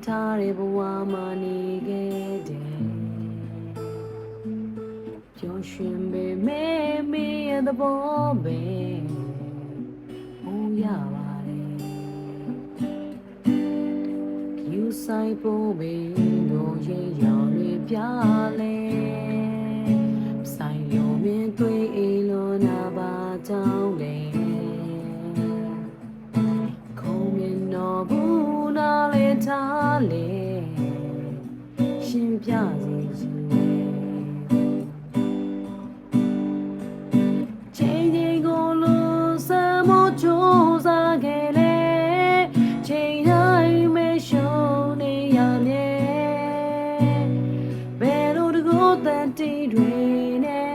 ထားတဲ့ဘဝမှာနေခဲ့တယ်ပျော်ရွှင်ပေမဲ့မင်းရဲ့သဘောပဲဟိုရပါတယ်ယူဆိုင်ဖို့ပဲကိုရင်ရောင်တွေပြလဲဆိုင်ရုံမြင်တွေ့အိမ်လို့နာပါကြောင်းလေခုံမြင်တော့ဘူးနာလေထားလေရှင်ပြစီချိန်ချိန်ကိုလို့စမောကြိုးစားခဲ့လေချိန်တိုင်းမရှုံးနေရမြဲဘယ်လိုတကူတန်တီတွေနဲ့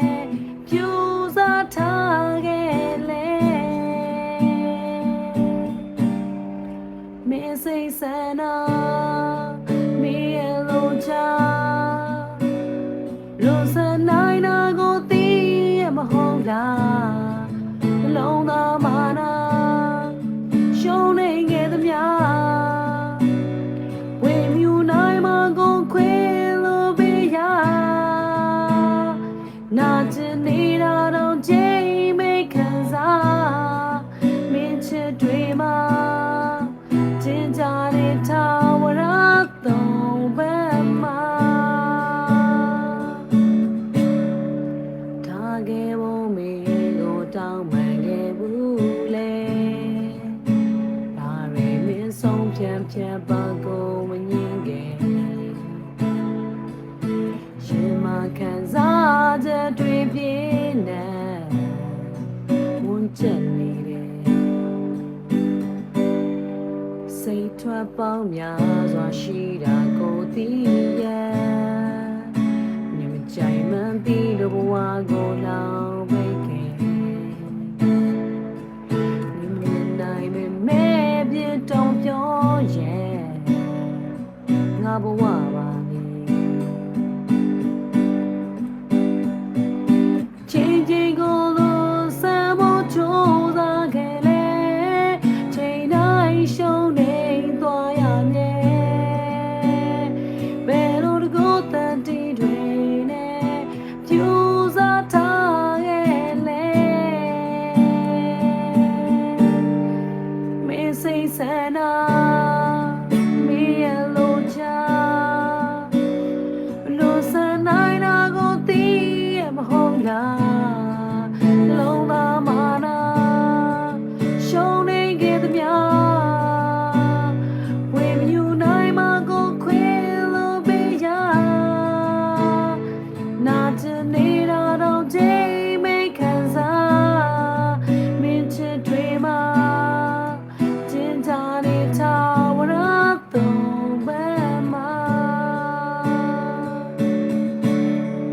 ပြူစားထားခဲ့လေမင်းစိတ်ဆန္ဒမင်းရဲ့လုံးချလို့စနိုင်နာကိုသိရမဟုတ်လားလုံးသားမာနာရှုံးနေခဲ့သမျှဝေမြူနိုင်မှာကိုခွေလို့ပေးရနာကျင်နေတာတော့ချိန်မေးခံစားမင်းချစ်တွေမှာကျင်ကြတဲ့ထာဝရသုံးဘက်မှာထားခဲ့ဖို့မင်းကိုတောင်းပန်ခဲ့ဘူးလေဒါရီမင်းဆုံးဖြတ်ပါကိုမငြင်းခဲ့ရှင်မခံစားချက်တွေပြင်းနေဝန်ကျက်နေတယ်စိတ်ထွက်ပေါင်းများစွာရှိတာကိုသိရဲ့မြင်မကြိုင်မှန်းပြီးလို့ဘဝကိုလောင်ပိတ်ခဲ့မြင်နိုင်ပေမဲ့ပြတောင်ပြောရဲ့ငါဘဝပါနေချိန်ချိန်ကိုလို့စမ်းဖို့ကြိုးစားခဲ့လေချိန်တိုင်းရှုံးနေသွားရမြဲဘယ်လိုတကူတန်တီတွေနဲ့ပြူစားထားခဲ့လေမင်းစိတ်ဆန္ဒ